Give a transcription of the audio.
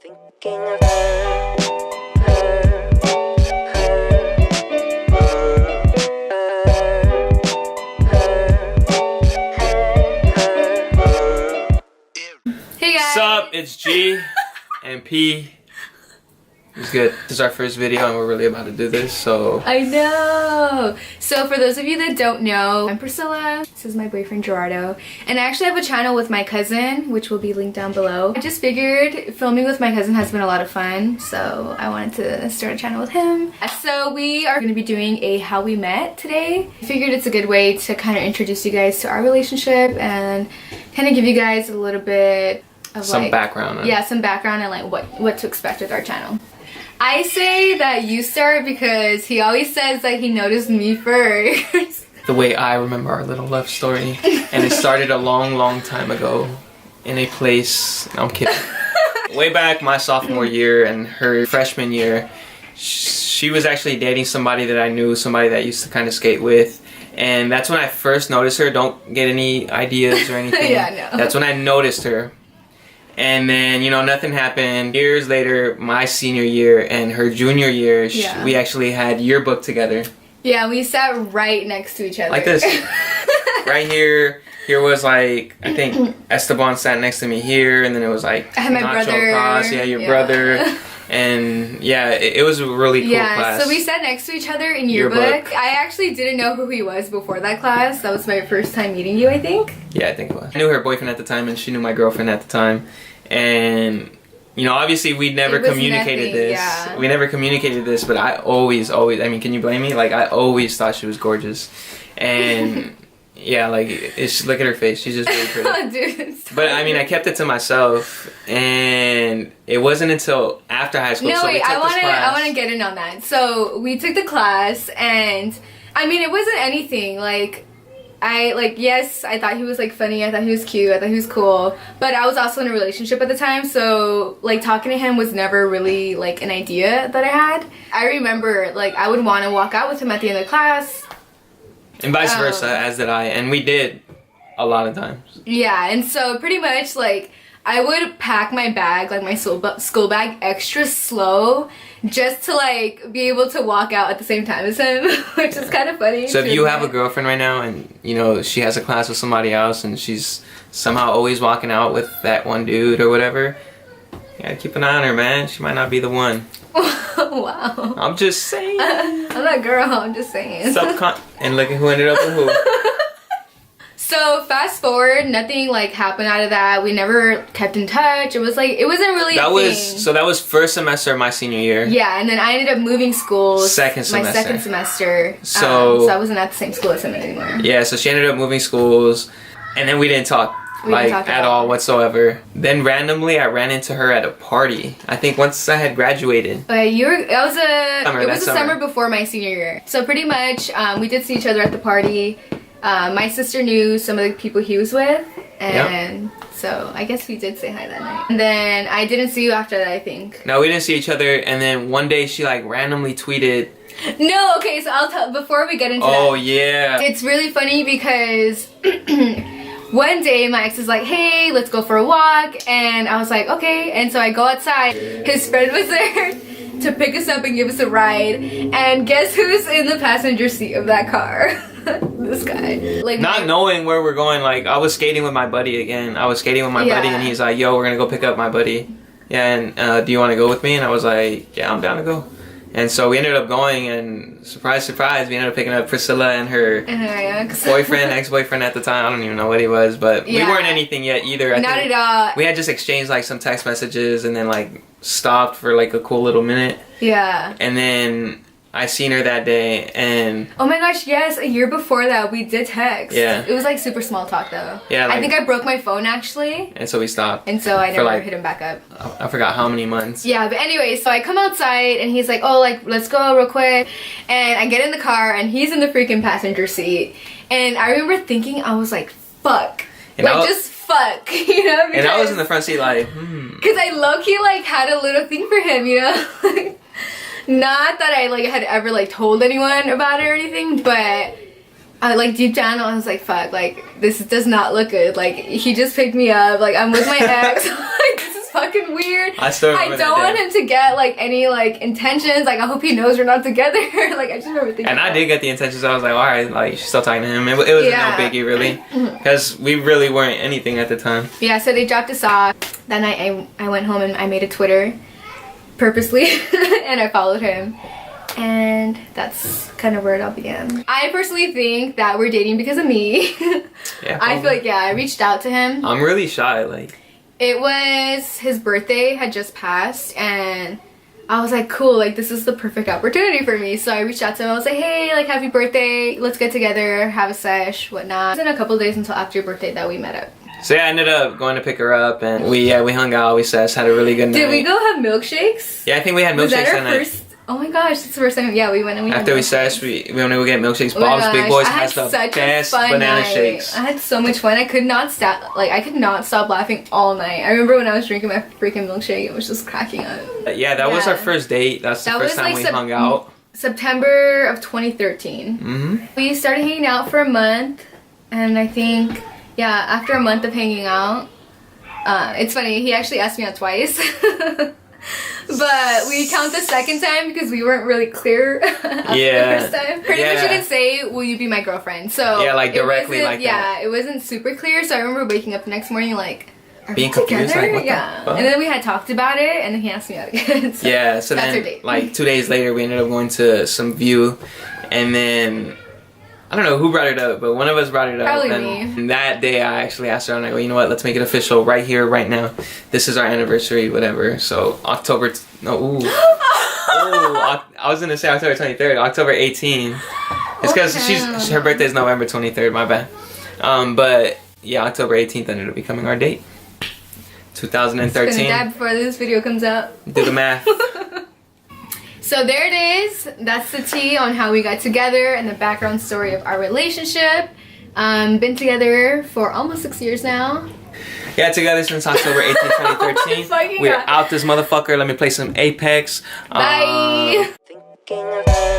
Thinking of her, her, Hey guys! What's up? It's G and P. It's good. This is our first video and we're really about to do this, so... I know! So for those of you that don't know, I'm Priscilla. This is my boyfriend Gerardo. And I actually have a channel with my cousin, which will be linked down below. I just figured filming with my cousin has been a lot of fun, so I wanted to start a channel with him. So we are going to be doing a how we met today. I figured it's a good way to kind of introduce you guys to our relationship and kind of give you guys a little bit of some background. Yeah, some background and like what to expect with our channel. I say that you start because he always says that he noticed me first. The way I remember our little love story. And it started a long time ago in a place... No, I'm kidding. Way back my sophomore year and her freshman year, she was actually dating somebody that I knew, somebody that I used to kind of skate with. And that's when I first noticed her. Don't get any ideas or anything. Yeah, no. That's when I noticed her. And then, you know, nothing happened. Years later, my senior year and her junior year, we actually had yearbook together. Yeah, we sat right next to each other. Like this. Right here. Here was like, I think Esteban sat next to me here, and then it was like I had my Nacho brother. Cross, your brother. And yeah, it was a really cool class. So we sat next to each other in yearbook. I actually didn't know who he was before that class. That was my first time meeting you, I think. Yeah, I think it was. I knew her boyfriend at the time, and she knew my girlfriend at the time. And, you know, obviously we never communicated this. Yeah. We never communicated this, but I always, I mean, can you blame me? Like, I always thought she was gorgeous. And... yeah, like, look at her face. She's just really pretty. Dude, but, I mean, I kept it to myself, and it wasn't until after high school. No, so wait, I want to get in on that. So, we took the class, and, I mean, it wasn't anything, yes, I thought he was, like, funny, I thought he was cute, I thought he was cool, but I was also in a relationship at the time, so, like, talking to him was never really, like, an idea that I had. I remember, like, I would want to walk out with him at the end of the class. And vice versa, as did I. And we did a lot of times. Yeah, and so pretty much, like, I would pack my bag, like my school bag, extra slow just to, like, be able to walk out at the same time as him, which is kind of funny. So if you have a girlfriend right now and, you know, she has a class with somebody else and she's somehow always walking out with that one dude or whatever, you gotta keep an eye on her, man. She might not be the one. Wow. I'm just saying. I'm that girl, I'm just saying. And look at who ended up with who. So fast forward, nothing like happened out of that. We never kept in touch. It was like, it wasn't really a thing. So that was first semester of my senior year. Yeah, and then I ended up moving schools. Second semester. My second semester. So I wasn't at the same school as him anymore. Yeah, so she ended up moving schools, and then we didn't talk. At all whatsoever. Then randomly I ran into her at a party. I think once I had graduated. It was a summer before my senior year. So pretty much we did see each other at the party. My sister knew some of the people he was with, and so I guess we did say hi that night. And then I didn't see you after that, I think. No, we didn't see each other, and then one day she like randomly tweeted. No, okay, so I'll tell before we get into that. Oh yeah. It's really funny because one day my ex is like, hey, let's go for a walk, and I was like, okay, and so I go outside. His friend was there to pick us up and give us a ride, and guess who's in the passenger seat of that car? This guy. Like, not knowing where we're going, like, I was skating with my buddy again. I was skating with my buddy, and he's like, yo, we're gonna go pick up my buddy. Yeah, and do you want to go with me? And I was like, yeah, I'm down to go. And so we ended up going, and surprise, surprise, we ended up picking up Priscilla and her boyfriend, ex-boyfriend at the time. I don't even know what he was, but we weren't anything yet either. Not at all. We had just exchanged like some text messages and then like stopped for like a cool little minute. Yeah. And then I seen her that day, and oh my gosh, yes, a year before that we did text. Yeah. It was like super small talk though. Yeah. Like, I think I broke my phone actually. And so we stopped. And so I never hit him back up. I forgot how many months. Yeah, but anyway, so I come outside and he's like, oh, like, let's go real quick. And I get in the car and he's in the freaking passenger seat. And I remember thinking, I was like, fuck. And like, just fuck, you know? And I was in the front seat like, Because I low-key like had a little thing for him, you know? Not that I like had ever like told anyone about it or anything, but I like deep down I was like, fuck, like this does not look good. Like he just picked me up, like I'm with my ex, like this is fucking weird. I still remember don't that want him to get like any like intentions. Like I hope he knows we're not together. Like I just remember thinking. And I that. did get the intentions. I was like, all right, like she's still talking to him. It was Yeah. no biggie really, because we really weren't anything at the time. Yeah, so they dropped us off. That night I went home and I made a Twitter purposely and I followed him. And that's kind of where it all began. I personally think that we're dating because of me. Yeah, I feel like, yeah, I reached out to him. I'm really shy. Like, It was, his birthday had just passed and I was like, cool, like this is the perfect opportunity for me. So I reached out to him. I was like, hey, like happy birthday. Let's get together, have a sesh, whatnot. It was in a couple days until after your birthday that we met up. so yeah, I ended up going to pick her up, and we hung out. We sat, had a really good night. Did we go have milkshakes? Yeah, I think we had Was milkshakes that that our night. first? Oh my gosh, that's the first time. Yeah, we went and we After had we milkshakes. sat, we went to go get milkshakes. Oh my Bob's Big gosh, Boys I had has the such a best fun banana night. shakes. I had so much fun. I could not stop. Like I could not stop laughing all night. I remember when I was drinking my freaking milkshake, it was just cracking up. Yeah, that was Yeah. our first date. That's the That first was, time like, we hung out. September of 2013. Mm-hmm. We started hanging out for a month, and I think, yeah, after a month of hanging out, it's funny, he actually asked me out twice. But we count the second time because we weren't really clear after Yeah. the first time. Pretty much you can say, will you be my girlfriend? So Yeah, like, it directly wasn't- like yeah, that. it wasn't super clear. So I remember waking up the next morning like, are Being we confused, together? like, what the Yeah. fuck? And then we had talked about it and then he asked me out again. So Yeah, so that's our then date. like 2 days later, we ended up going to some View, and then I don't know who brought it up, but one of us brought it up. Probably and me. that day, I actually asked her, I'm like, well, you know what? Let's make it official right here, right now. This is our anniversary, whatever. So October. I was gonna say October 23rd. October 18. It's because Okay. her birthday is November 23rd. My bad. But yeah, October 18th ended up becoming our date. It's gonna 2013. die before this video comes out. Do the math. So there it is. That's the tea on how we got together and the background story of our relationship. Been together for almost 6 years now. Yeah, together since October 18th, 2013. Fucking We're God. out this motherfucker. Let me play some Apex. Bye. Thinking of that.